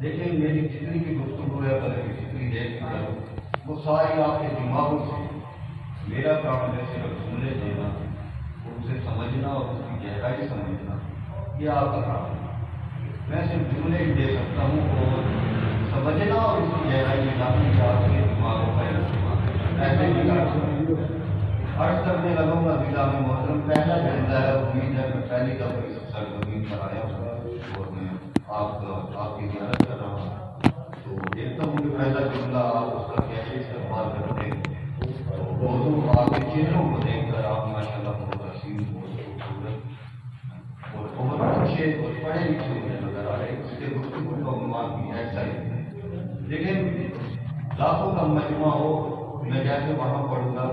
دیکھیں میری جتنی بھی گفتگو ہے بلکہ جتنی دیر کی کروں وہ ساری آپ کے دماغوں سے، میرا کام ہے صرف سننے دینا اور اسے سمجھنا اور اس کی گہرائی سمجھنا، یہ آپ کا کام ہے۔ میں صرف جملے ہی دے سکتا ہوں اور سمجھنا اور اس کی گہرائی میں لانا کہ آپ کے دماغوں کا ارتقا ایسے بھی عرض کرنے لگا ہوں ضلع میں محترم پہلا جلسہ ہے، امید ہے میں پہلی دفعہ اس سرزمین پر آیا ہوں اور میں آپ کی زیارت کر رہا ہوں، تو دیکھتا ہوں کہ پہلا جملہ آپ اس کا کیسے استقبال کرتے ہیں۔ تو موضوع آپ کے چہروں کو دیکھ کر آپ ماشاء اللہ بہت حسین، بہت خوبصورت اور بہت اچھے اور پڑھے لکھے ہوئے نظر آ رہے ہیں۔ اس کے گفتگو کا عنوان بھی ایسا ہی ہے، لیکن لاکھوں کا مجموعہ ہو، میں جیسے وہاں پڑھوں گا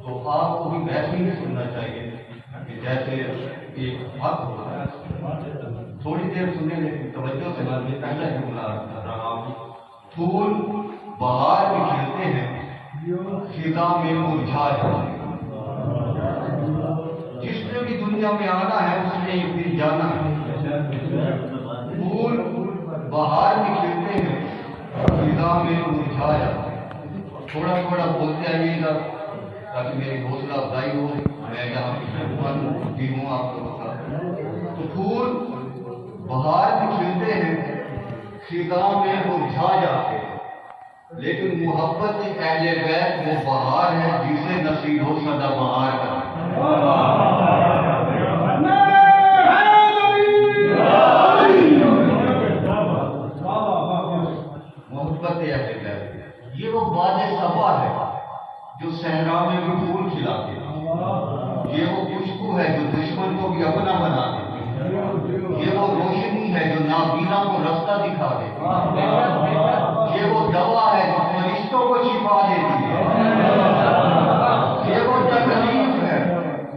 تو آپ کو بھی ویسے ہی سننا چاہیے کہ جیسے ایک حق ہوتا ہے۔ تھوڑی دیر سنیں لیکن توجہ سے میں پہلا جملہ کر رہا ہوں۔ پھول بہار میں کھلتے ہیں، خزاں میں مرجھا جاتے ہیں۔ جس نے بھی دنیا میں آنا ہے اس نے ایک دن جانا ہے۔ پھول بہار میں کھلتے ہیں، خزاں میں مرجھا جاتے ہیں۔ تھوڑا تھوڑا بولتے آئیے گا تاکہ میری حوصلہ افزائی ہو، میں یہاں مہمان بھی ہوں آپ کو بتا۔ تو پھول بہار میں کھلتے ہیں، خزاں میں مرجھا جاتے ہیں، لیکن محبت اہل بیت وہ بہار ہے جسے نصیب ہو سدا بہار کا۔ محبت اہل بیت یہ وہ باد صبا ہے جو صحرا میں بھی پھول کھلاتے ہیں، یہ وہ خوشبو ہے جو دشمن کو بھی اپنا بنا دیتی ہے، یہ وہ روشنی ہے جو نابینا کو رستہ دکھا دیتی ہے، یہ وہ دوا ہے جو فرشتوں کو شفا دیتی ہے، یہ وہ تکلیف ہے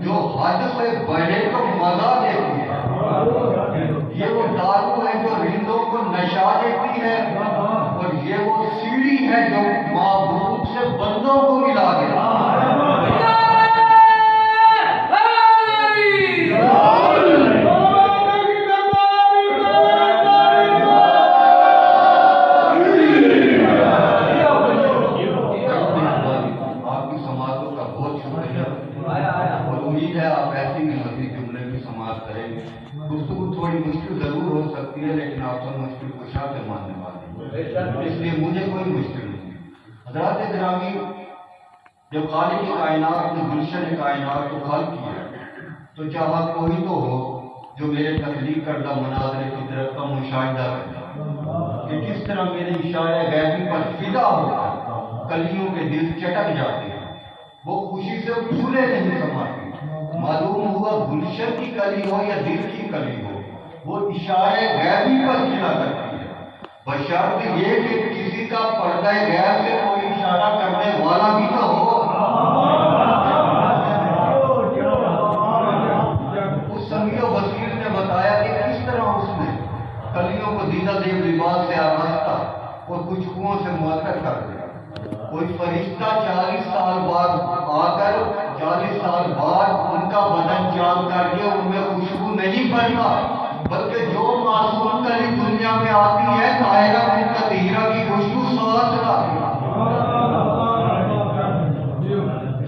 جو حد سے بڑھے تو مزہ دیتی ہے، یہ وہ دارو ہے جو رندوں کو نشہ دیتی ہے، اور یہ وہ سیڑھی ہے جو معبود سے بندوں کو ملا دیتی ہے۔ گفتگو تھوڑی مشکل ضرور ہو سکتی ہے لیکن آپ سب مشکل کشا کے ماننے والے ہیں، اس لیے مجھے کوئی مشکل نہیں۔ حضرات گرامی، جب خالق کائنات نے گلشن کائنات کو خلق کیا تو چاہا کوئی تو ہو جو میرے تخلیق کردہ مناظر فطرت کا مشاہدہ کرے کہ کس طرح میرے اشارے غیبی پر فدا ہو کر کلیوں کے دل چٹک جاتے ہیں، وہ خوشی سے پھولے نہیں سماتے۔ معلوم ہوا گلشن کی کلی ہو یا دل کی کلی ہو، وہ اشارے غیبی پر کھلا کرتی ہے، بشرط یہ کہ کسی کا پردہ غیب سے کوئی اشارہ کرنے والا بھی تو ہو۔ اس سمیع و بصیر نے بتایا کہ کس طرح اس نے کلیوں کو دیدہ دیو لباس سے آراستہ اور خوشبوؤں سے معطر کر دیا۔ کوئی فرشتہ 40 سال بعد آ کر 40 سال بعد ان کا بدن چال کر کے ان میں خوشبو نہیں بھرتا، بلکہ جو معصوم کلی دنیا میں آتی ہے طاہرہ ان کا طہیرہ کی خوشبو ساتھ لاتی ہے۔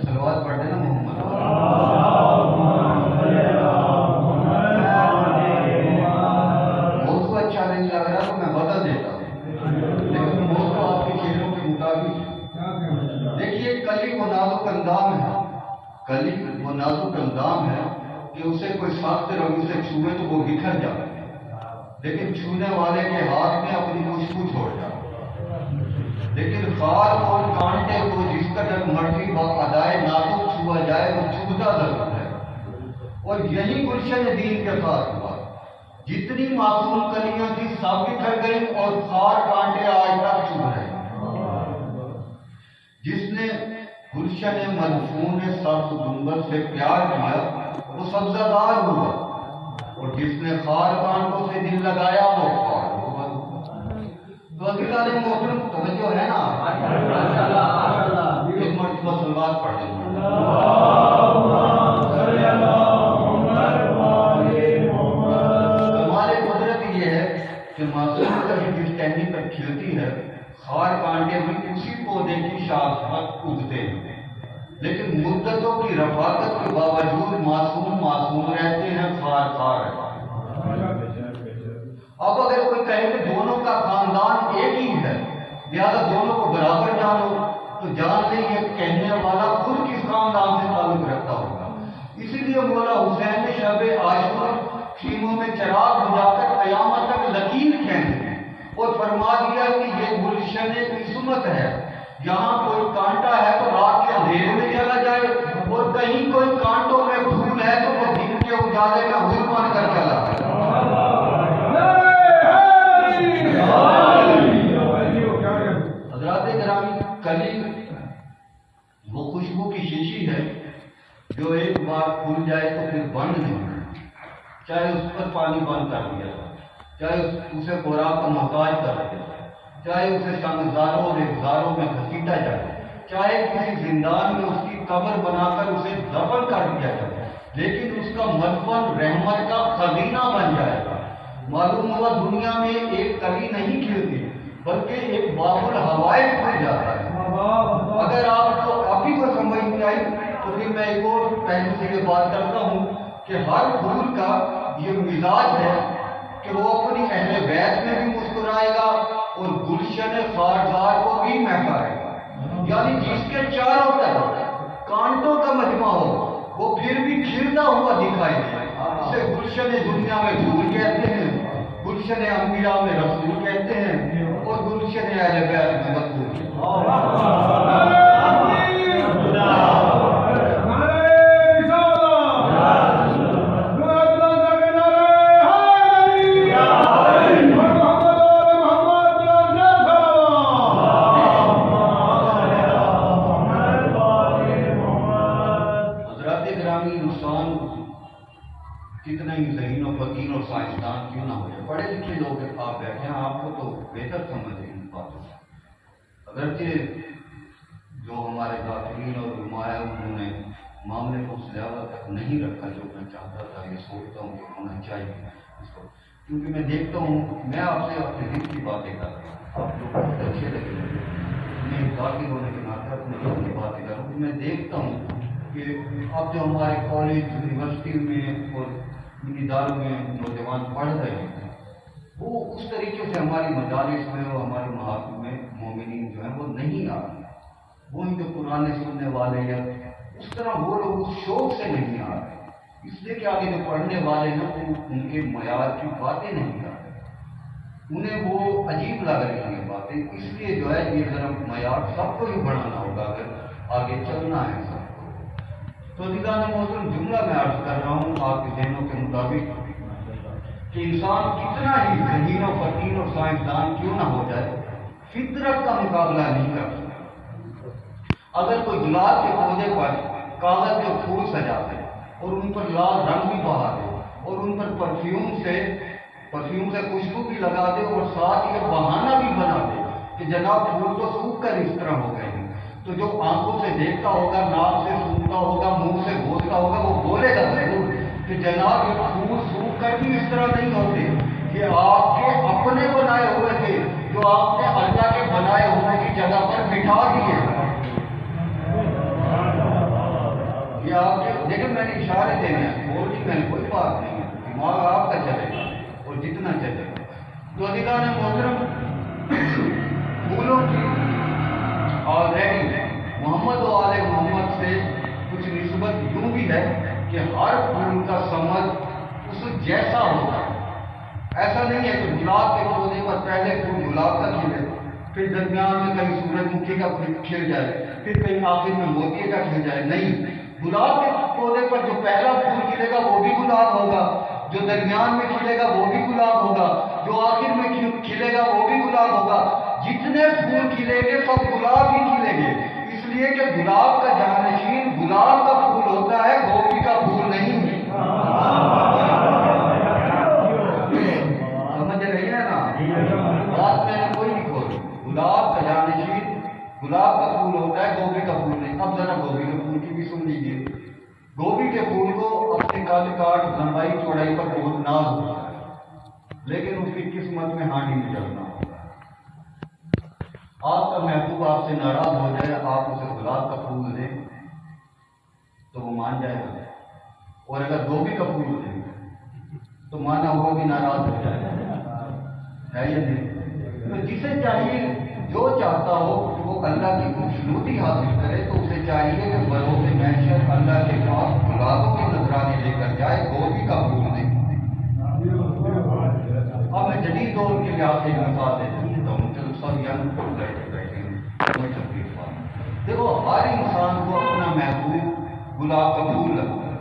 صلوات پڑھ دینا محمد۔ موضوع اچھا نہیں لگ رہا تو میں بدل دیتا ہوں، لیکن موضوع آپ کے چہروں کے مطابق ہے۔ دیکھیے کلی وہ نازک اندام ہے، کلی وہ نازک اندام ہے کہ اسے کوئی سخت رنگ سے چھوئے تو وہ بکھر جاتا ہے، لیکن چھونے والے کے ہاتھ میں اپنی خوشبو چھوڑ جاتا ہے۔ لیکن خار اور کانٹے کو جس قدر مرضی با ادائے نازک چھوا جائے وہ چھوتا ضرور ہے، اور یہی گلشن دین کے ساتھ ہوا۔ جتنی معصوم کلیاں تھی سب بکھر گئی اور خار کانٹے آج تک چھو رہے ہیں۔ جس نے گلشن مدفون سبز گنبد سے پیار کیا وہ سبزہ دار ہوا، اور جس نے خار کانٹوں سے دل لگایا وہ خار ہوا۔ تو عزیزان محترم توجہ ہے نا؟ ایک مرتبہ صلوات پڑھ دیں۔ کمال قدرت یہ ہے کہ معصوم مختلف جس ٹہنی پر کھلتی ہے، خار کانٹے بھی اسی پودے کی شاخ پر اگتے ہیں، لیکن مدتوں کی رفاقت کے باوجود معصوم رہتے ہیں، خار رہتے ہیں۔ اب اگر کوئی کہے کہ دونوں کا خاندان ایک ہی ہے، لہٰذا دونوں کو برابر جانو، تو جان لیں یہ کہنے والا خود کس خاندان سے تعلق رکھتا ہوگا۔ اسی لیے مولا حسین نے شب عاشور خیموں میں چراغ بجھا کر قیامت تک لکیر کھینچ دی اور فرما دیا کہ یہ گلشن عصمت ہے، یہاں کوئی کانٹا ہے تو رات کے اندھیرے میں چلا جائے، اور کہیں کوئی کانٹوں میں پھول ہے تو وہ دن کے اجالے کا حل بن کر چلا جائے۔ حضرات گرامی، کلی وہ خوشبو کی شیشی ہے جو ایک بار کھل جائے تو پھر بند نہیں ہوتی، چاہے اس پر پانی بند کر دیا جائے، چاہے اسے خوراک کا محتاج کر دیا جائے، چاہے اسے سنگزاروں اور ابزاروں میں گھسیٹا جائے، چاہے کسی زندان میں اس کی قبر بنا کر اسے دفن کر دیا جائے، لیکن اس کا مدفن رحمت کا خزینہ بن جائے گا۔ معلوم ہوا دنیا میں ایک کلی نہیں کھلتی بلکہ ایک باب الحوائج کھل جاتا ہے۔ اگر آپ کو ابھی کو سمجھ نہیں آئی تو پھر میں ایک اور پہلو سے یہ بات کرتا ہوں کہ ہر پھول کا یہ مزاج ہے کہ وہ اپنی اہل بیت میں بھی مسکرائے گا اور گلشن خارزار کو بھی مہکائے گا، یعنی جس کے چاروں طرف کانٹوں کا مجمع ہو وہ پھر بھی کھلتا ہوا دکھائی دے۔ اسے گلشن دنیا میں پھول کہتے ہیں، گلشن انبیاء میں رسول کہتے ہیں، اور گلشن اہل بیت میں مطلوب۔ کتنا ہی ذہین و فقیر اور سائنسدان کیوں نہ ہو جائے، پڑھے لکھے لوگ آپ بیٹھے ہیں، آپ کو تو بہتر سمجھ ہیں ان باتوں سے۔ اگرچہ جو ہمارے داخلین اور نمایاں انہوں نے معاملے کو اس لیول تک نہیں رکھا جو میں چاہتا تھا، یہ سوچتا ہوں کہ ہونا چاہیے اس کو، کیونکہ میں دیکھتا ہوں، میں آپ سے اپنے دل کی باتیں کر رہا ہوں، آپ لوگ بہت اچھے لگے، میں داخل ہونے کے ناطے اپنے دل کی باتیں کر رہا ہوں۔ میں دیکھتا ہوں کہ اب جو ہمارے کالج یونیورسٹی میں اور اداروں میں نوجوان پڑھ رہے ہیں، وہ اس طریقے سے ہماری مجالس میں اور ہمارے محافل میں مومنین جو ہیں وہ نہیں آ رہے، وہ جو قرآن سننے والے یا اس طرح وہ لوگ اس شوق سے نہیں آ رہے، اس لیے کہ آگے جو پڑھنے والے ہیں وہ ان کے معیار کی باتیں نہیں کر رہے، انہیں وہ عجیب لگ رہی ہیں باتیں، اس لیے جو ہے یہ ذرا معیار سب کو ہی بڑھانا ہوگا اگر آگے چلنا ہے سب کو۔ تو دیدان محترم، جملہ میں عرض کر رہا ہوں آپ کے ذہنوں کے مطابق کہ انسان کتنا ہی ذہین و فقیر اور سائنسدان کیوں نہ ہو جائے، فطرت کا مقابلہ نہیں کر سکتا۔ اگر کوئی گلاب کے پودے پر کاغذ کے پھول سجا دے اور ان پر لال رنگ بھی بہا دے اور ان پر پرفیوم سے خوشبو بھی لگا دے اور ساتھ یہ بہانہ بھی بنا دے کہ جناب پھول تو سوکھ کر اس طرح ہو گئے ہیں، تو جو آنکھوں سے دیکھتا ہوگا، ناک سے سنتا ہوگا، منہ سے بولتا ہوگا، وہ بولے گا ضرور کہ جناب یہ پھول سوکھ کر بھی اس طرح نہیں ہوتے، یہ آپ کے اپنے بنائے ہوئے تھے جو آپ نے اللہ کے بنائے ہونے کی جگہ پر بٹھا دیے۔ یہ آپ کے لیکن میں نے اشارے دینے ہیں، بولنی میں کوئی بات نہیں ہے، دماغ آپ کا چلے گا اور جتنا چلے گا۔ تو عزیزان محترم، پھولوں کی آلریڈی محمد و آل محمد سے کچھ نسبت یوں بھی ہے کہ ہر پھول کا سمجھ اس جیسا ہوتا ہے۔ ایسا نہیں ہے کہ گلاب کے پودے پر پہلے پھول گلاب کا کھلے، پھر درمیان میں کہیں سورج مکھی کا کھل جائے، پھر کہیں آخر میں موتی کا کھل جائے، نہیں، گلاب کے پودے پر جو پہلا پھول کھلے گا وہ بھی گلاب ہوگا، جو درمیان میں کھلے گا وہ بھی گلاب ہوگا، جو آخر میں کھلے گا وہ بھی گلاب ہوگا، جتنے پھول کھلیں گے سب گلاب ہی کھلیں گے، اس لیے کہ گلاب کا جانشین گلاب کا پھول ہوتا ہے، گوبھی کا پھول نہیں ہے۔ سمجھ رہی ہے نا بات؟ میں نے کوئی نہیں کھولی، گلاب کا جانشین گلاب کا پھول ہوتا ہے، گوبھی کا پھول نہیں۔ اب ذرا گوبھی کے پھول کی بھی سن لیجیے۔ گوبھی کے پھول کو اپنے قد کاٹ لمبائی چوڑائی پر بہت ناز ہوتا ہے، لیکن اس کی قسمت میں ہانی میں چلنا ہوگا۔ آپ کا محبوب آپ سے ناراض ہو جائے، آپ اسے گلاب کا پھول دیں تو وہ مان جائے گا، اور اگر گوبھی کا پھول دیں تو مانا ہوگا کہ ناراض ہو جائے گا، ہے یا نہیں؟ تو جسے چاہیے جو چاہتا ہو کہ وہ اللہ کی خوشنودی حاصل کرے تو اسے چاہیے کہ بروز محشر اللہ کے پاس گلابوں کے نذرانے لے کر جائے، گوبھی کا پھول دے۔ اب میں جدید دور کے لحاظ سے مثال دیتا ہوں، چلو سب یہاں بیٹھے دیکھو، ہر انسان کو اپنا محبوب گلاب کا پھول لگتا ہے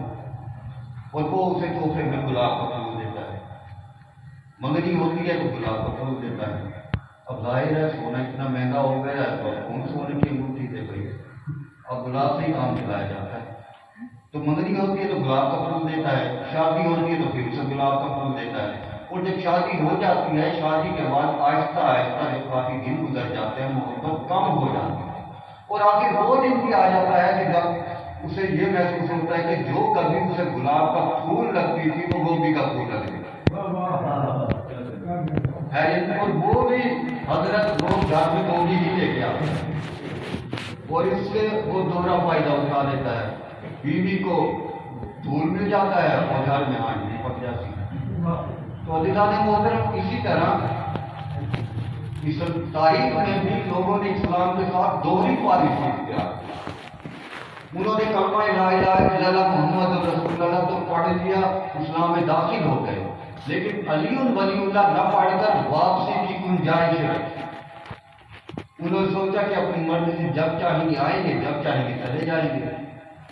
اور وہ اسے تحفے میں گلاب کا پھول دیتا ہے، منگنی ہوتی ہے تو گلاب کا پھول دیتا ہے۔ اب ظاہر ہے سونا اتنا مہنگا ہو گیا ہے تو اب کون سونے کی انگوٹھی دے گئی، اب گلاب سے ہی کام چلایا جاتا ہے۔ تو منگنی ہوتی ہے تو گلاب کا پھول دیتا ہے، شادی ہوتی ہے تو پھر اسے گلاب کا پھول دیتا ہے، اور جب شادی ہو جاتی ہے شادی کے بعد آہستہ آہستہ جب کافی دن گزر جاتے ہیں محبت کم ہو جاتی ہے، اور آخر وہ دن بھی آ جاتا ہے کہ جب اسے یہ محسوس ہوتا ہے کہ جو کبھی اسے گلاب کا پھول لگتی تھی وہ گوبھی کا پھول لگ گئی ہے، اور وہ بھی حضرت لوگ گھر میں گوبھی ہی لے کے آتے ہیں، اور اس سے وہ دوہرا فائدہ اٹھا دیتا ہے، بیوی کو دھول مل جاتا ہے اور گھر میں ہانڈی پک جاتی ہے۔ تو عزیزان محترم، اسی طرح اس تاریخ میں بھی لوگوں نے اسلام کے ساتھ دوہری پالیسی اختیار کی۔ انہوں نے کلمہ لا الہ الا اللہ محمد رسول اللہ تو پڑھ لیا، اسلام میں داخل ہو گئے، لیکن علی ولی اللہ نہ پڑھ کر واپسی کی گنجائش رکھی۔ انہوں نے سوچا کہ اپنی مرضی سے جب چاہیں گے آئیں گے، جب چاہیں گے چلے جائیں گے،